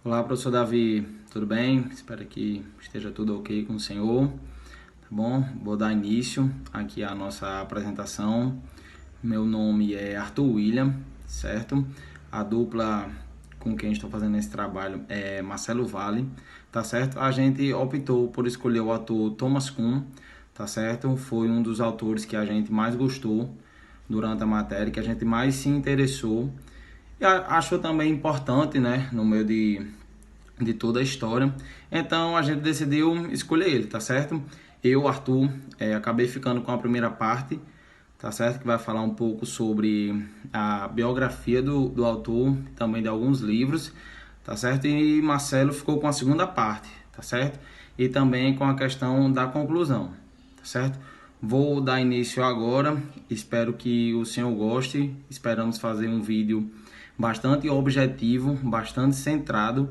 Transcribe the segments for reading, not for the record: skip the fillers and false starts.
Olá, professor Davi, tudo bem? Espero que esteja tudo ok com o senhor, tá bom? Vou dar início aqui à nossa apresentação. Meu nome é Arthur William, certo? A dupla com quem estou fazendo esse trabalho é Marcelo Vale, tá certo? A gente optou por escolher o autor Thomas Kuhn, tá certo? Foi um dos autores que a gente mais gostou durante a matéria, que a gente mais se interessou. E achou também importante, né, no meio de toda a história. Então a gente decidiu escolher ele, tá certo? Eu, Arthur, acabei ficando com a primeira parte, tá certo? Que vai falar um pouco sobre a biografia do autor, também de alguns livros, tá certo? E Marcelo ficou com a segunda parte, tá certo? E também com a questão da conclusão, tá certo? Vou dar início agora, espero que o senhor goste, esperamos fazer um vídeo bastante objetivo, bastante centrado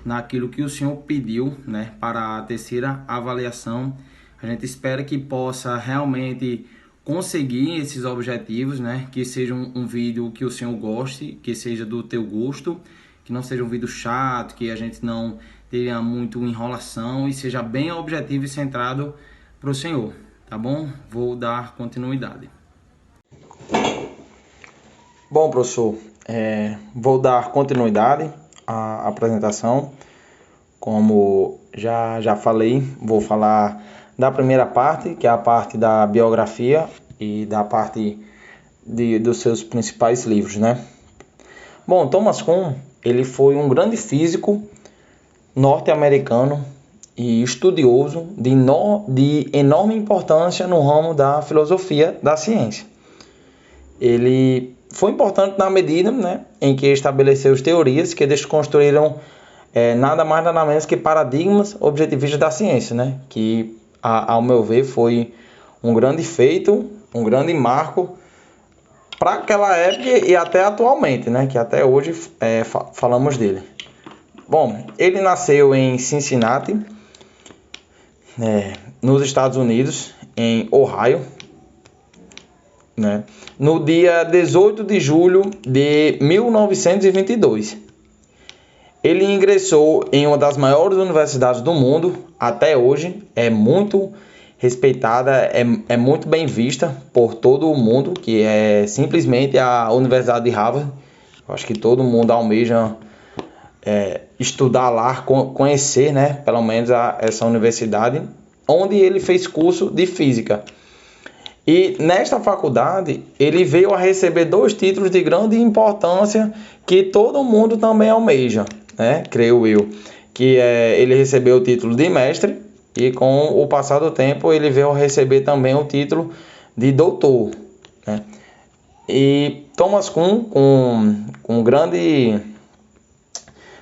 naquilo que o senhor pediu, né, para a terceira avaliação. A gente espera que possa realmente conseguir esses objetivos, né, que seja um vídeo que o senhor goste, que seja do teu gosto, que não seja um vídeo chato, que a gente não tenha muito enrolação e seja bem objetivo e centrado para o senhor, tá bom? Vou dar continuidade. Bom, professor, vou dar continuidade à apresentação. Como já falei, vou falar da primeira parte, que é a parte da biografia e da parte dos seus principais livros, né? Bom, Thomas Kuhn, ele foi um grande físico norte-americano e estudioso de enorme importância no ramo da filosofia da ciência. Ele foi importante na medida, né, em que estabeleceu teorias que desconstruíram nada mais nada menos que paradigmas objetivistas da ciência, né, que ao meu ver foi um grande feito, um grande marco para aquela época e até atualmente, né, que até hoje falamos dele. Bom, ele nasceu em Cincinnati, nos Estados Unidos, em Ohio, né, no dia 18 de julho de 1922. Ele ingressou em uma das maiores universidades do mundo, até hoje, é muito respeitada, é muito bem vista por todo o mundo, que é simplesmente a Universidade de Harvard. Eu acho que todo mundo almeja estudar lá, conhecer, né, pelo menos essa universidade, onde ele fez curso de física. E nesta faculdade, ele veio a receber 2 títulos de grande importância que todo mundo também almeja, né? Creio eu. Ele recebeu o título de mestre e com o passar do tempo ele veio a receber também o título de doutor, né? E Thomas Kuhn, com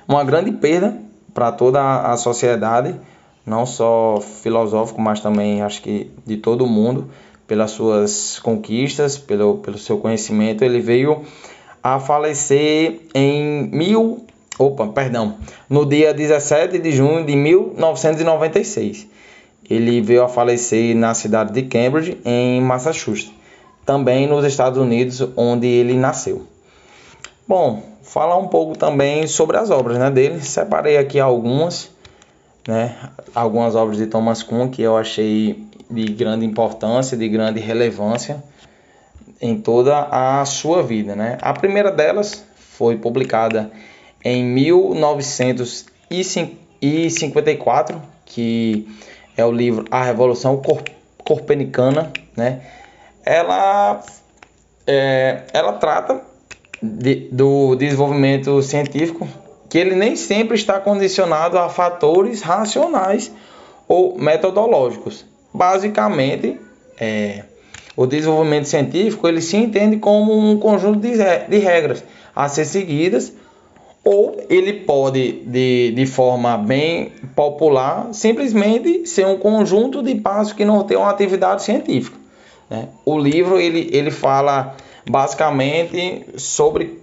uma grande perda para toda a sociedade, não só filosófico, mas também acho que de todo mundo, pelas suas conquistas, pelo seu conhecimento. Ele veio a falecer no dia 17 de junho de 1996. Ele veio a falecer na cidade de Cambridge, em Massachusetts, também nos Estados Unidos, onde ele nasceu. Bom, falar um pouco também sobre as obras, né, dele. Separei aqui algumas, né, algumas obras de Thomas Kuhn que eu achei de grande importância, de grande relevância em toda a sua vida, né? A primeira delas foi publicada em 1954, que é o livro A Revolução Copernicana, né? Ela trata do desenvolvimento científico, que ele nem sempre está condicionado a fatores racionais ou metodológicos. Basicamente, o desenvolvimento científico ele se entende como um conjunto de regras a ser seguidas, ou ele pode, de forma bem popular, simplesmente ser um conjunto de passos que norteiam uma atividade científica, né? O livro ele fala basicamente sobre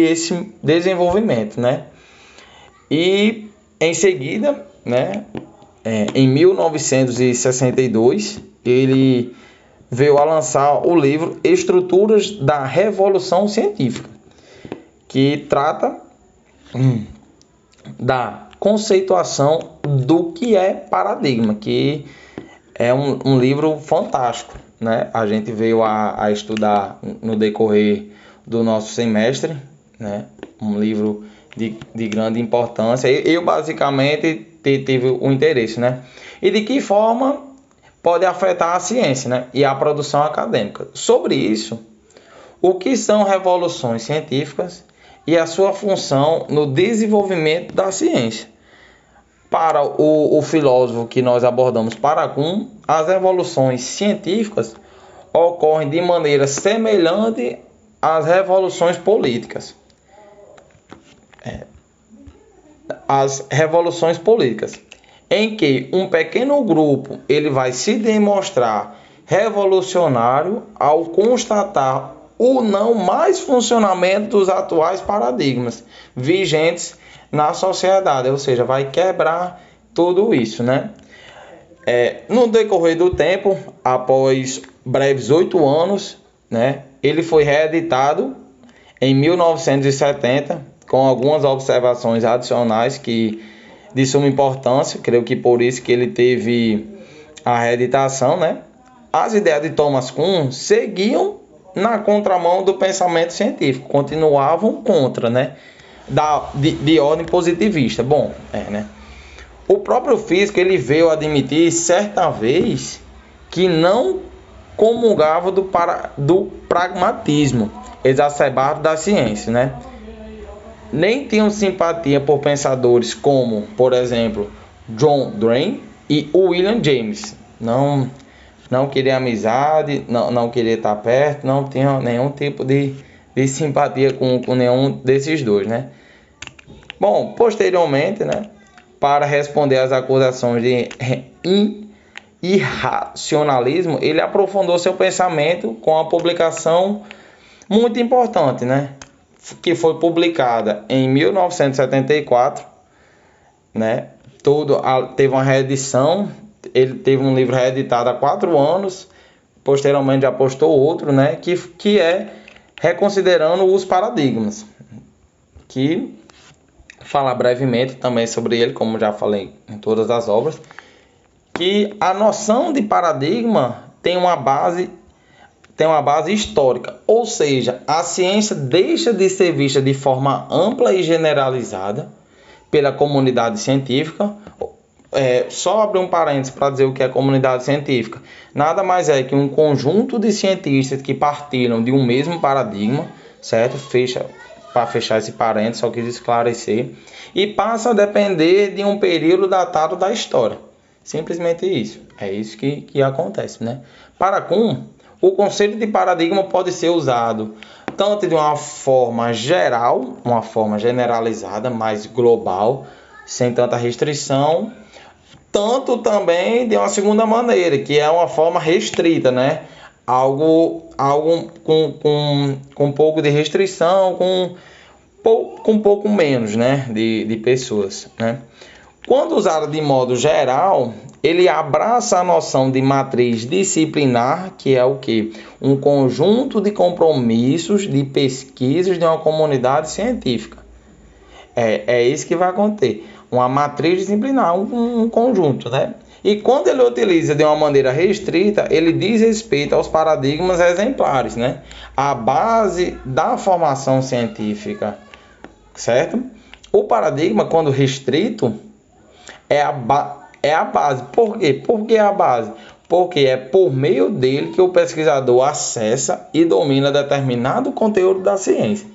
esse desenvolvimento, né? E em seguida, né, em 1962, ele veio a lançar o livro Estruturas da Revolução Científica, que trata da conceituação do que é paradigma, que é um livro fantástico, né? A gente veio a estudar no decorrer do nosso semestre, né? Um livro de grande importância. Eu basicamente tive o interesse, né? E de que forma pode afetar a ciência, né? E a produção acadêmica. Sobre isso, o que são revoluções científicas e a sua função no desenvolvimento da ciência. Para o filósofo que nós abordamos, Parakum, as revoluções científicas ocorrem de maneira semelhante às revoluções políticas. As revoluções políticas, em que um pequeno grupo ele vai se demonstrar revolucionário ao constatar o não mais funcionamento dos atuais paradigmas vigentes na sociedade, ou seja, vai quebrar tudo isso, né? No decorrer do tempo, após breves 8 anos, né, ele foi reeditado em 1970, com algumas observações adicionais que de suma importância, creio que por isso que ele teve a reeditação, né? As ideias de Thomas Kuhn seguiam na contramão do pensamento científico, continuavam contra, né? De ordem positivista. Bom, né? O próprio físico ele veio admitir certa vez que não comungava do pragmatismo exacerbado da ciência, né? Nem tinham simpatia por pensadores como, por exemplo, John Dewey e William James. Não queria amizade, não queria estar perto, não tinha nenhum tipo de simpatia com nenhum desses dois, né? Bom, posteriormente, né, para responder às acusações de irracionalismo, ele aprofundou seu pensamento com a publicação muito importante, né, que foi publicada em 1974, né? Teve uma reedição, ele teve um livro reeditado há 4 anos, posteriormente já postou outro, né, que é Reconsiderando os Paradigmas, que fala brevemente também sobre ele, como já falei em todas as obras, que a noção de paradigma tem uma base histórica, ou seja, a ciência deixa de ser vista de forma ampla e generalizada pela comunidade científica. Só abrir um parênteses para dizer o que é comunidade científica. Nada mais é que um conjunto de cientistas que partilham de um mesmo paradigma, certo? Para fechar esse parênteses, só quis esclarecer. E passa a depender de um período datado da história. Simplesmente isso. É isso que acontece, né? Para Kuhn, o conceito de paradigma pode ser usado tanto de uma forma geral, uma forma generalizada, mais global, sem tanta restrição, tanto também de uma segunda maneira, que é uma forma restrita, né? Algo com um pouco de restrição, com um pouco menos, né, de pessoas, né? Quando usado de modo geral, ele abraça a noção de matriz disciplinar, que é o quê? Um conjunto de compromissos, de pesquisas de uma comunidade científica. É isso que vai acontecer. Uma matriz disciplinar, um conjunto, né? E quando ele utiliza de uma maneira restrita, ele diz respeito aos paradigmas exemplares, né? A base da formação científica, certo? O paradigma, quando restrito, é a base. Por quê? Por que a base? Porque é por meio dele que o pesquisador acessa e domina determinado conteúdo da ciência.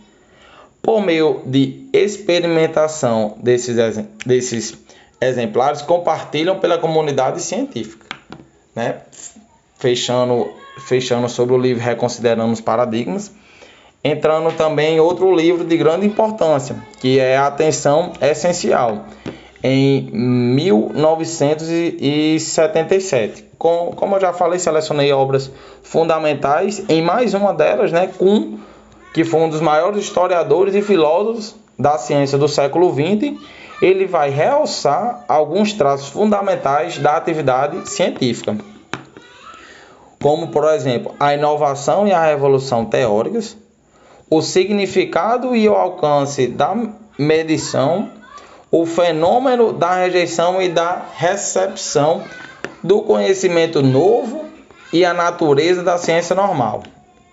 Por meio de experimentação desses exemplares, compartilham pela comunidade científica, né? Fechando sobre o livro Reconsiderando os Paradigmas, entrando também em outro livro de grande importância, que é A Atenção Essencial, em 1977. Como eu já falei, selecionei obras fundamentais, em mais uma delas, né, Kuhn, que foi um dos maiores historiadores e filósofos da ciência do século XX, ele vai realçar alguns traços fundamentais da atividade científica, como, por exemplo, a inovação e a revolução teóricas, o significado e o alcance da medição, o fenômeno da rejeição e da recepção do conhecimento novo e a natureza da ciência normal,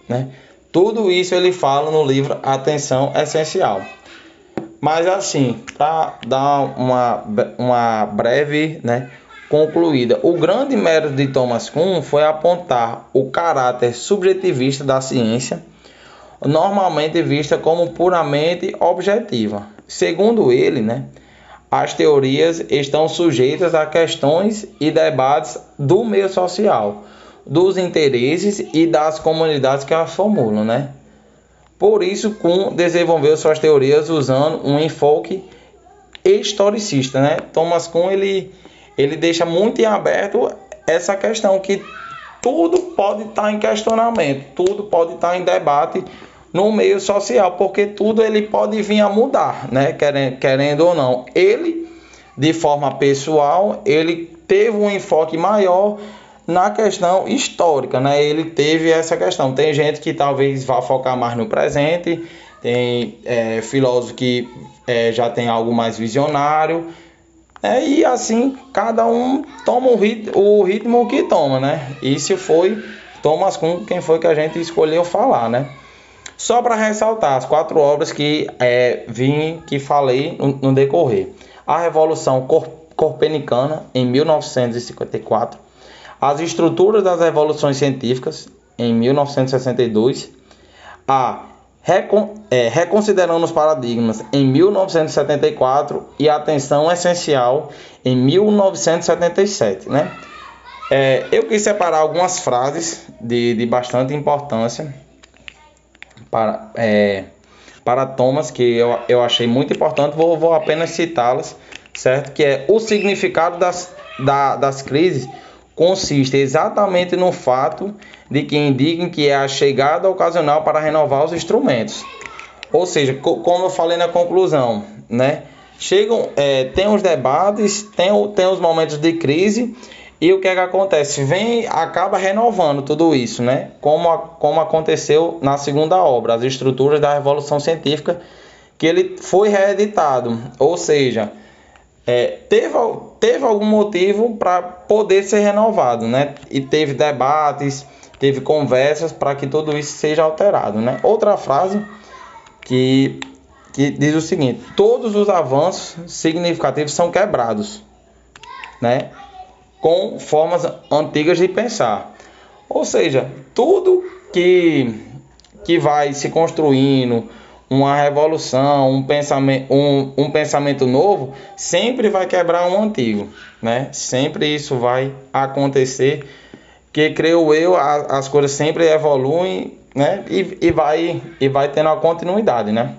né? Tudo isso ele fala no livro Atenção Essencial. Mas assim, para dar uma breve, né, concluída, o grande mérito de Thomas Kuhn foi apontar o caráter subjetivista da ciência, normalmente vista como puramente objetiva. Segundo ele, né, as teorias estão sujeitas a questões e debates do meio social, dos interesses e das comunidades que as formulam, né? Por isso, Kuhn desenvolveu suas teorias usando um enfoque historicista, né? Thomas Kuhn ele deixa muito em aberto essa questão que tudo pode estar em questionamento, tudo pode estar em debate no meio social, porque tudo ele pode vir a mudar, né? Querendo ou não. Ele, de forma pessoal, ele teve um enfoque maior na questão histórica, né? Ele teve essa questão. Tem gente que talvez vá focar mais no presente, tem filósofo que já tem algo mais visionário, e assim cada um toma o ritmo que toma, né? Isso foi Thomas Kuhn, quem foi que a gente escolheu falar, né? Só para ressaltar as 4 obras que falei no decorrer: A Revolução Copernicana, em 1954, As Estruturas das Revoluções Científicas, em 1962, Reconsiderando os Paradigmas, em 1974, e Atenção Essencial, em 1977, né? Eu quis separar algumas frases de bastante importância para Thomas, que eu achei muito importante. Vou apenas citá-las, certo? Que é: o significado das crises consiste exatamente no fato de que indiquem que é a chegada ocasional para renovar os instrumentos. Ou seja, como eu falei na conclusão, né? Tem os debates, tem os momentos de crise, e o que é que acontece? Acaba renovando tudo isso, né? Como aconteceu na segunda obra, As Estruturas da Revolução Científica, que ele foi reeditado. Ou seja, teve algum motivo para poder ser renovado, né? E teve debates, teve conversas para que tudo isso seja alterado, né? Outra frase que diz o seguinte: todos os avanços significativos são quebrados, né, com formas antigas de pensar. Ou seja, tudo que vai se construindo, uma revolução, um pensamento novo, sempre vai quebrar um antigo, né? Sempre isso vai acontecer, que creio eu, as coisas sempre evoluem, né? E vai tendo a continuidade, né?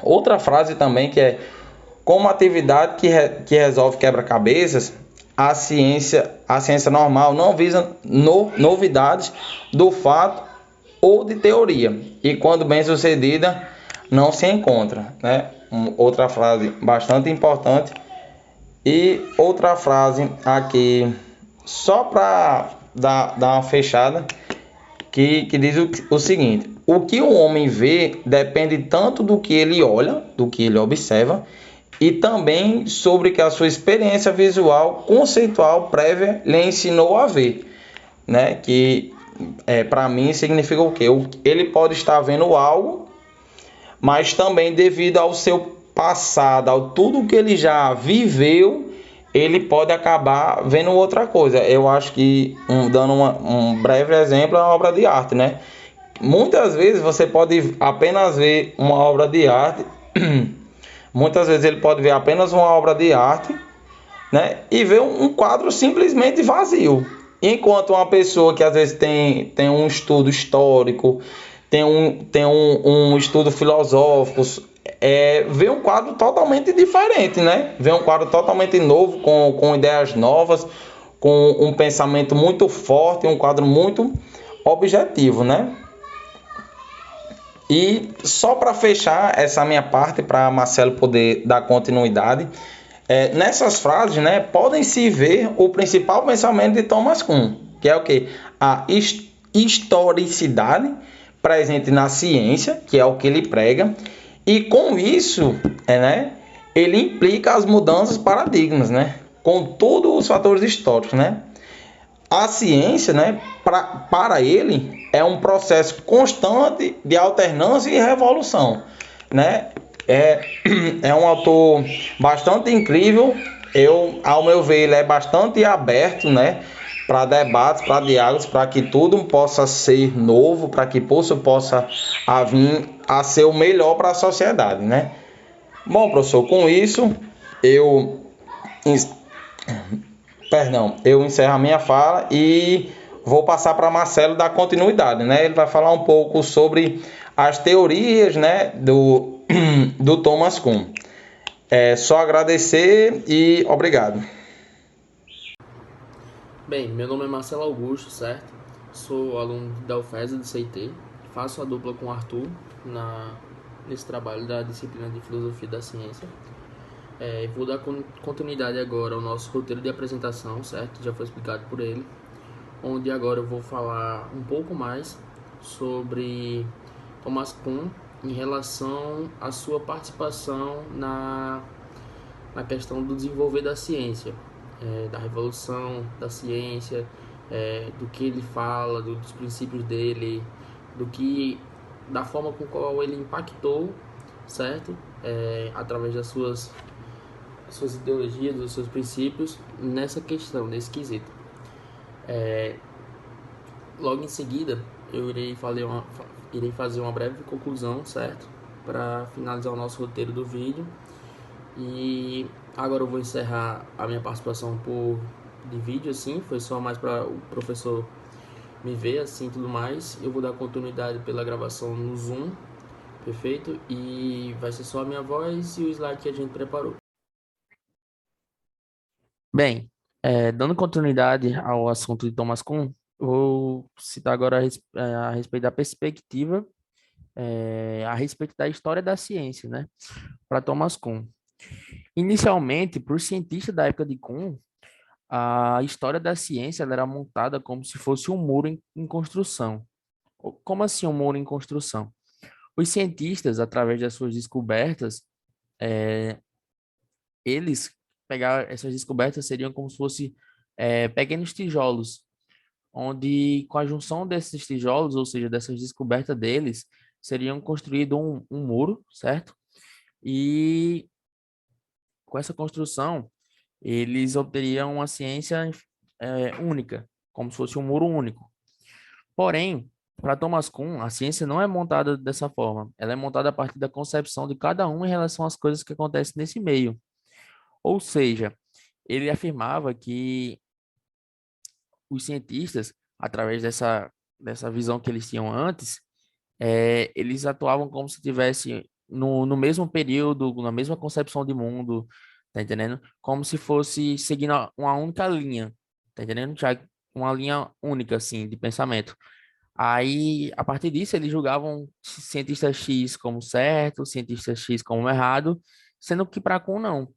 Outra frase também que é: como atividade que resolve quebra-cabeças, a ciência normal não visa novidades do fato ou de teoria, e quando bem sucedida não se encontra, né? Outra frase bastante importante. E outra frase aqui, só para dar uma fechada, que diz o seguinte: o que o homem vê depende tanto do que ele olha, do que ele observa, e também sobre que a sua experiência visual conceitual prévia lhe ensinou a ver, né? Que para mim significa o quê? Ele pode estar vendo algo, mas também devido ao seu passado, ao tudo que ele já viveu, ele pode acabar vendo outra coisa. Eu acho que, dando um breve exemplo, é uma obra de arte, né? Muitas vezes você pode apenas ver uma obra de arte, muitas vezes ele pode ver apenas uma obra de arte, né? E ver um quadro simplesmente vazio. Enquanto uma pessoa que às vezes tem um estudo histórico, tem um estudo filosófico, vê um quadro totalmente diferente, né? Vê um quadro totalmente novo, com ideias novas, com um pensamento muito forte, um quadro muito objetivo, né? E só para fechar essa minha parte, para Marcelo poder dar continuidade, nessas frases, né, podem-se ver o principal pensamento de Thomas Kuhn, que é o quê? A historicidade presente na ciência, que é o que ele prega, E com isso, né, ele implica as mudanças paradigmas, né, com todos os fatores históricos, né. A ciência, né, para ele, é um processo constante de alternância e revolução, né. É, é um autor bastante incrível. Ao meu ver, ele é bastante aberto, né, para debates, para diálogos, para que tudo possa ser novo, para que possa a vir a ser o melhor para a sociedade, né. Bom, professor, com isso eu eu encerro a minha fala e vou passar para Marcelo dar continuidade, né? Ele vai falar um pouco sobre as teorias, né, do Thomas Kuhn. É só agradecer e obrigado. Bem, meu nome é Marcelo Augusto, certo? Sou aluno da UFES do CIT, faço a dupla com o Arthur nesse trabalho da disciplina de Filosofia da Ciência. Vou dar continuidade agora ao nosso roteiro de apresentação, certo? Já foi explicado por ele, onde agora eu vou falar um pouco mais sobre Thomas Kuhn em relação à sua participação na questão do desenvolver da ciência, da revolução da ciência, do que ele fala, dos princípios dele, da forma com qual ele impactou, certo? Através das suas ideologias, dos seus princípios nessa questão, nesse quesito. Logo em seguida, eu irei fazer uma breve conclusão, certo? Para finalizar o nosso roteiro do vídeo. E agora eu vou encerrar a minha participação de vídeo, assim, foi só mais para o professor me ver, assim, tudo mais. Eu vou dar continuidade pela gravação no Zoom, perfeito? E vai ser só a minha voz e o slide que a gente preparou. Bem, dando continuidade ao assunto de Thomas Kuhn, vou citar agora a respeito da perspectiva, a respeito da história da ciência, né, para Thomas Kuhn. Inicialmente, por cientistas da época de Kuhn, a história da ciência ela era montada como se fosse um muro em construção. Como assim um muro em construção? Os cientistas, através das suas descobertas, eles pegaram essas descobertas seriam como se fosse pequenos tijolos, onde com a junção desses tijolos, ou seja, dessas descobertas deles, seriam construído um muro, certo? E com essa construção, eles obteriam uma ciência única, como se fosse um muro único. Porém, para Thomas Kuhn, a ciência não é montada dessa forma. Ela é montada a partir da concepção de cada um em relação às coisas que acontecem nesse meio. Ou seja, ele afirmava que os cientistas, através dessa visão que eles tinham antes, eles atuavam como se tivesse no mesmo período, na mesma concepção de mundo, tá entendendo? Como se fosse seguindo uma única linha, tá entendendo? Já uma linha única, assim, de pensamento. Aí, a partir disso, eles julgavam cientista X como certo, cientista X como errado, sendo que para Kuhn não.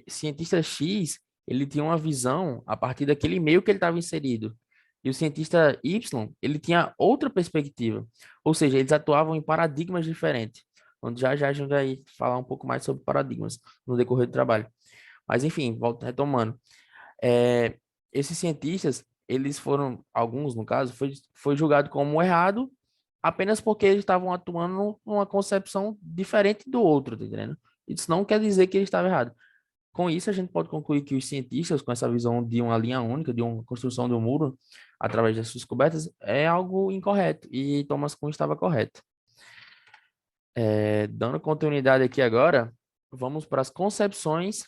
Cientista X, ele tinha uma visão a partir daquele meio que ele estava inserido. E o cientista Y, ele tinha outra perspectiva. Ou seja, eles atuavam em paradigmas diferentes. Onde já a gente vai falar um pouco mais sobre paradigmas no decorrer do trabalho. Mas, enfim, volto retomando. É, esses cientistas, eles foram, alguns no caso, foi julgado como errado apenas porque eles estavam atuando numa concepção diferente do outro, tá entendendo? Isso não quer dizer que ele estava errado. Com isso, a gente pode concluir que os cientistas, com essa visão de uma linha única, de uma construção de um muro, através das suas descobertas, é algo incorreto, e Thomas Kuhn estava correto. Dando continuidade aqui agora, vamos para as concepções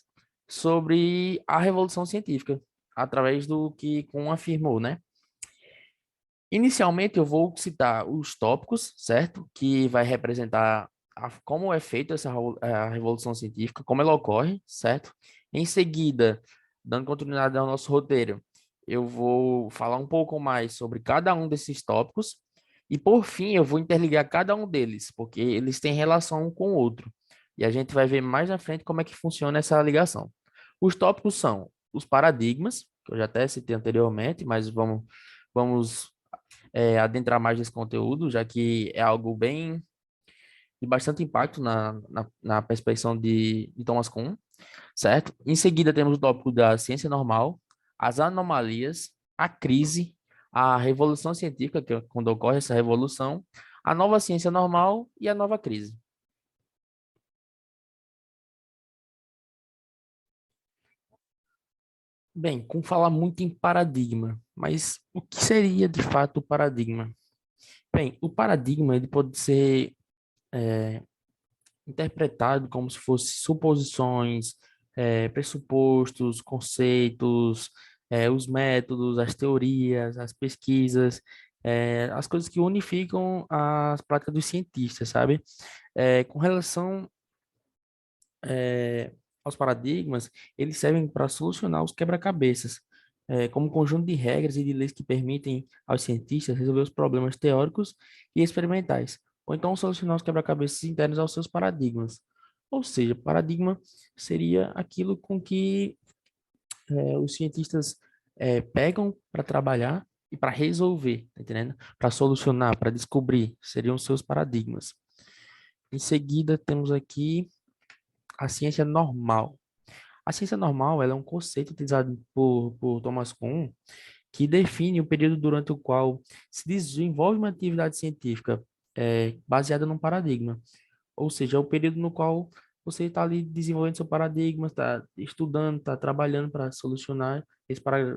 sobre a Revolução Científica, através do que Kuhn afirmou, né? Inicialmente, eu vou citar os tópicos, certo? Que vai representar como é feita a Revolução Científica, como ela ocorre, certo? Em seguida, dando continuidade ao nosso roteiro, eu vou falar um pouco mais sobre cada um desses tópicos e, por fim, eu vou interligar cada um deles, porque eles têm relação um com o outro. E a gente vai ver mais na frente como é que funciona essa ligação. Os tópicos são os paradigmas, que eu já até citei anteriormente, mas vamos adentrar mais nesse conteúdo, já que é algo bem de bastante impacto na perspectiva de Thomas Kuhn, certo? Em seguida, temos o tópico da ciência normal, as anomalias, a crise, a revolução científica, que é quando ocorre essa revolução, a nova ciência normal e a nova crise. Bem, com falar muito em paradigma, mas o que seria de fato o paradigma? Bem, o paradigma ele pode ser interpretado como se fosse suposições, pressupostos, conceitos, os métodos, as teorias, as pesquisas, as coisas que unificam as práticas dos cientistas, sabe? Com relação aos paradigmas, eles servem para solucionar os quebra-cabeças, como um conjunto de regras e de leis que permitem aos cientistas resolver os problemas teóricos e experimentais, ou então solucionar os quebra-cabeças internos aos seus paradigmas. Ou seja, paradigma seria aquilo com que os cientistas pegam para trabalhar e para resolver, tá entendendo? Para solucionar, para descobrir, seriam os seus paradigmas. Em seguida, temos aqui a ciência normal. A ciência normal, ela é um conceito utilizado por Thomas Kuhn que define o período durante o qual se desenvolve uma atividade científica baseada num paradigma. Ou seja, é o período no qual você está ali desenvolvendo seu paradigma, está estudando, está trabalhando para solucionar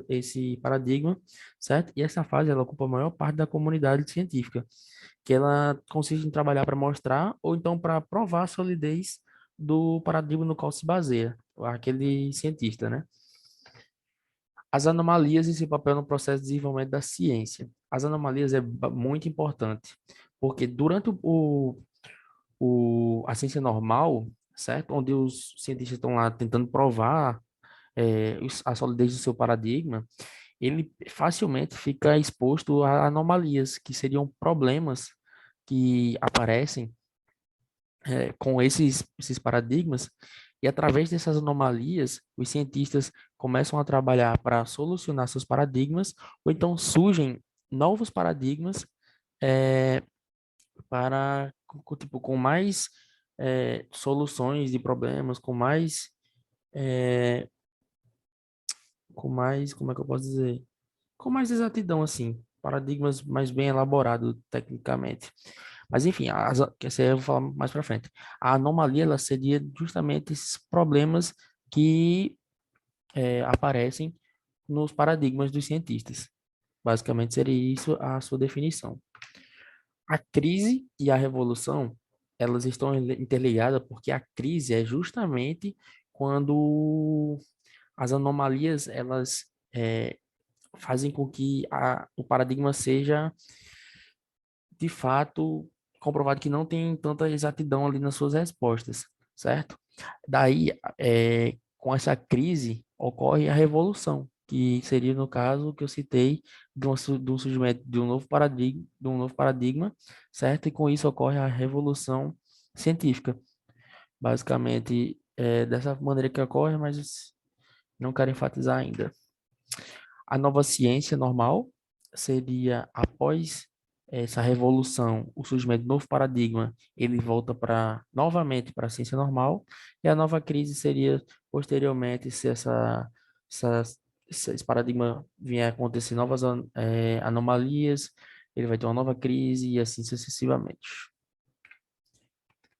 esse paradigma, certo? E essa fase, ela ocupa a maior parte da comunidade científica, que ela consiste em trabalhar para mostrar ou então para provar a solidez do paradigma no qual se baseia aquele cientista, né? As anomalias e seu papel no processo de desenvolvimento da ciência. As anomalias é muito importante, porque durante a ciência normal, certo? Onde os cientistas estão lá tentando provar a solidez do seu paradigma, ele facilmente fica exposto a anomalias, que seriam problemas que aparecem com esses paradigmas, e através dessas anomalias, os cientistas começam a trabalhar para solucionar seus paradigmas, ou então surgem novos paradigmas eh, para, tipo, com mais soluções de problemas, eh, como é que eu posso dizer? Com mais exatidão, assim, paradigmas mais bem elaborados tecnicamente. Mas enfim, que essa aí eu vou falar mais para frente. A anomalia, ela seria justamente esses problemas que aparecem nos paradigmas dos cientistas. Basicamente seria isso a sua definição. A crise e a revolução, elas estão interligadas porque a crise é justamente quando as anomalias, elas fazem com que o paradigma seja de fato, comprovado que não tem tanta exatidão ali nas suas respostas, certo? Daí, com essa crise, ocorre a revolução, que seria, no caso, que eu citei, do surgimento de um novo paradigma, certo? E com isso ocorre a revolução científica. Basicamente, é dessa maneira que ocorre, mas não quero enfatizar ainda. A nova ciência normal seria após essa revolução, o surgimento de novo paradigma, ele volta para novamente para a ciência normal, e a nova crise seria posteriormente se essa, esse paradigma vier a acontecer novas anomalias, ele vai ter uma nova crise e assim sucessivamente.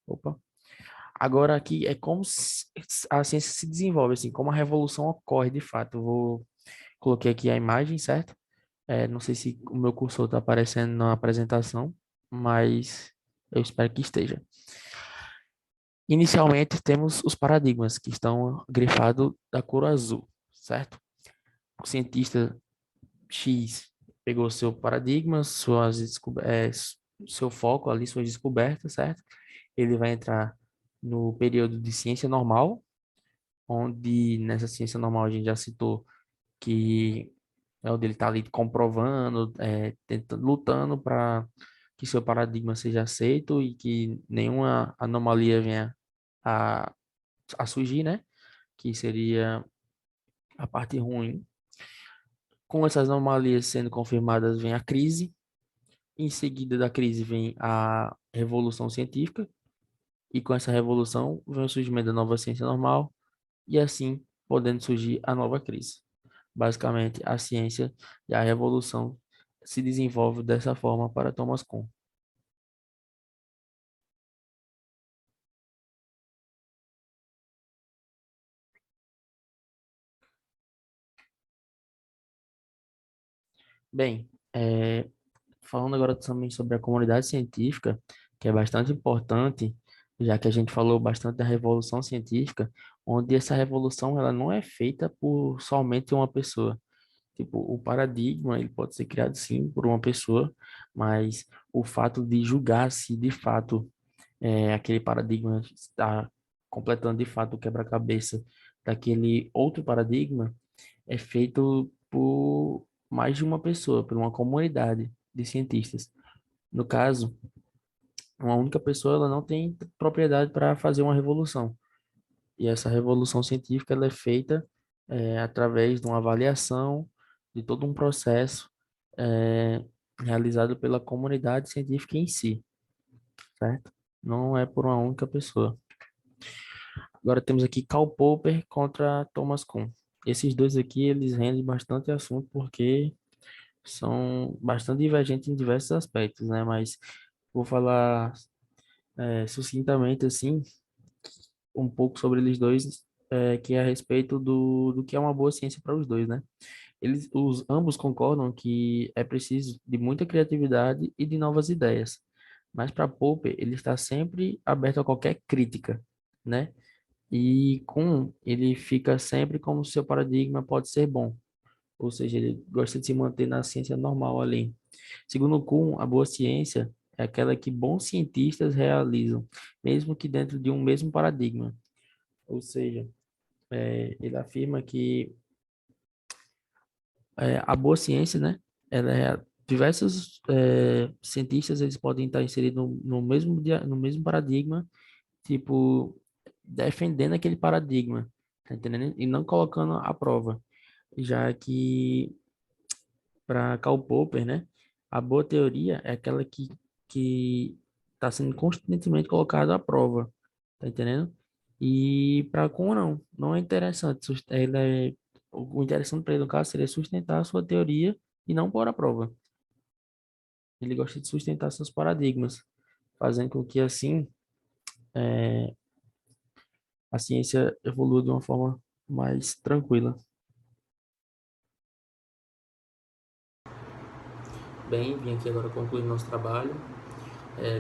Opa. Agora aqui é como a ciência se desenvolve, assim, como a revolução ocorre de fato. Coloquei aqui a imagem, certo? Não sei se o meu cursor está aparecendo na apresentação, mas eu espero que esteja. Inicialmente, temos os paradigmas, que estão grifados da cor azul, certo? O cientista X pegou seu paradigma, seu foco ali, suas descobertas, certo? Ele vai entrar no período de ciência normal, onde nessa ciência normal a gente já citou que é onde ele está ali comprovando, tentando, lutando para que seu paradigma seja aceito e que nenhuma anomalia venha a, a surgir, né? Que seria a parte ruim. Com essas anomalias sendo confirmadas, vem a crise. Em seguida da crise vem a revolução científica, E com essa revolução vem o surgimento da nova ciência normal e assim podendo surgir a nova crise. Basicamente, a ciência e a revolução se desenvolve dessa forma para Thomas Kuhn. Bem, falando agora também sobre a comunidade científica, que é bastante importante, já que a gente falou bastante da revolução científica, onde essa revolução ela não é feita por somente uma pessoa. Tipo, o paradigma, ele pode ser criado sim por uma pessoa, mas o fato de julgar se de fato aquele paradigma está completando de fato o quebra-cabeça daquele outro paradigma é feito por mais de uma pessoa, por uma comunidade de cientistas. No caso, uma única pessoa ela não tem propriedade para fazer uma revolução. E essa revolução científica ela é feita através de uma avaliação de todo um processo é, realizado pela comunidade científica em si, certo? Não é por uma única pessoa. Agora temos aqui Karl Popper contra Thomas Kuhn. Esses dois aqui, eles rendem bastante assunto porque são bastante divergentes em diversos aspectos, né? Mas vou falar sucintamente, assim, um pouco sobre eles dois, que é a respeito do que é uma boa ciência para os dois, né? Os ambos concordam que é preciso de muita criatividade e de novas ideias. Mas para Popper, ele está sempre aberto a qualquer crítica, né? E com ele fica sempre como se seu paradigma pode ser bom, ou seja, ele gosta de se manter na ciência normal ali. Segundo Kuhn, a boa ciência é aquela que bons cientistas realizam, mesmo que dentro de um mesmo paradigma. Ou seja, ele afirma que a boa ciência, né, diversos cientistas eles podem estar inseridos no mesmo paradigma, tipo defendendo aquele paradigma, tá entendendo? E não colocando à prova, já que para Karl Popper, né, a boa teoria é aquela que está sendo constantemente colocada à prova, tá entendendo? E para Kuhn não é interessante, o interessante para ele no caso seria sustentar a sua teoria e não pôr à prova. Ele gosta de sustentar seus paradigmas, fazendo com que assim a ciência evolua de uma forma mais tranquila. Bem, vim aqui agora concluir nosso trabalho.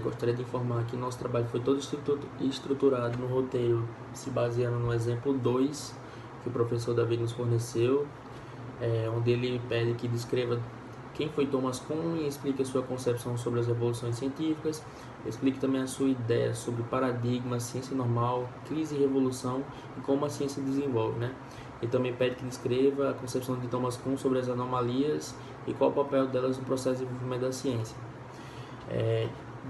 Gostaria de informar que nosso trabalho foi todo estruturado no roteiro, se baseando no exemplo 2 que o professor David nos forneceu, onde ele pede que descreva quem foi Thomas Kuhn e explique a sua concepção sobre as revoluções científicas, explique também a sua ideia sobre paradigma, ciência normal, crise e revolução e como a ciência desenvolve, né? Ele também pede que descreva a concepção de Thomas Kuhn sobre as anomalias e qual o papel delas no processo de desenvolvimento da ciência.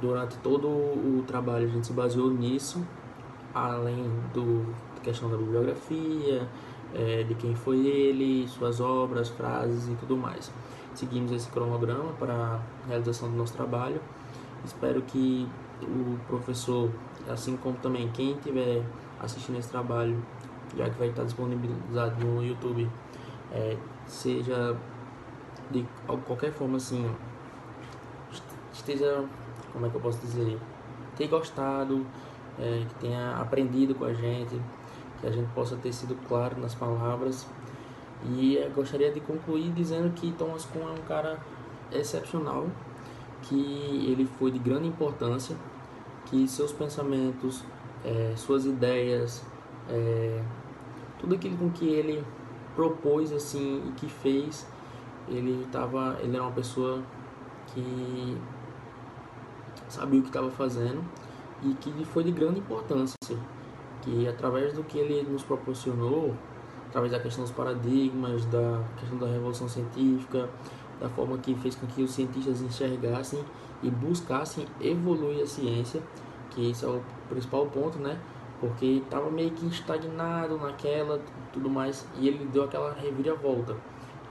Durante todo o trabalho a gente se baseou nisso, além da questão da bibliografia, de quem foi ele, suas obras, frases e tudo mais. Seguimos esse cronograma para a realização do nosso trabalho. Espero que o professor, assim como também quem estiver assistindo esse trabalho, já que vai estar disponibilizado no YouTube, seja de qualquer forma assim, esteja, como é que eu posso dizer, ter gostado, que tenha aprendido com a gente, que a gente possa ter sido claro nas palavras. E gostaria de concluir dizendo que Thomas Kuhn é um cara excepcional, que ele foi de grande importância, que seus pensamentos, suas ideias, tudo aquilo com que ele propôs assim e que fez, ele era uma pessoa que sabia o que estava fazendo e que foi de grande importância, que através do que ele nos proporcionou, através da questão dos paradigmas, da questão da revolução científica, da forma que fez com que os cientistas enxergassem e buscassem evoluir a ciência, que esse é o principal ponto, né? Porque estava meio que estagnado naquela, tudo mais, e ele deu aquela reviravolta.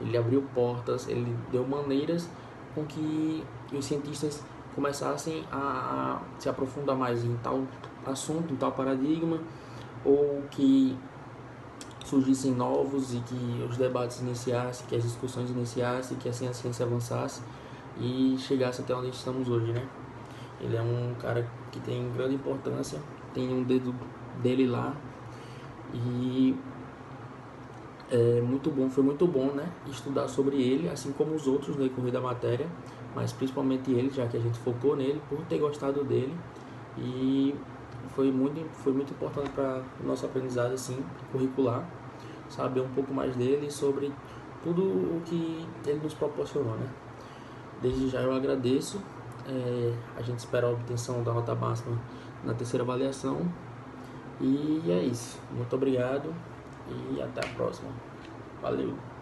Ele abriu portas, ele deu maneiras com que os cientistas começassem a se aprofundar mais em tal assunto, em tal paradigma, ou que surgissem novos e que os debates iniciassem, que as discussões iniciassem, que assim a ciência avançasse e chegasse até onde estamos hoje, né? Ele é um cara que tem grande importância, tem um dedo dele lá e muito bom, foi muito bom, né, estudar sobre ele, assim como os outros no decorrer da matéria, mas principalmente ele, já que a gente focou nele, por ter gostado dele, e foi muito importante para o nosso aprendizado, assim, curricular, saber um pouco mais dele sobre tudo o que ele nos proporcionou, né. Desde já eu agradeço, a gente espera a obtenção da nota máxima na terceira avaliação, e é isso. Muito obrigado e até a próxima. Valeu!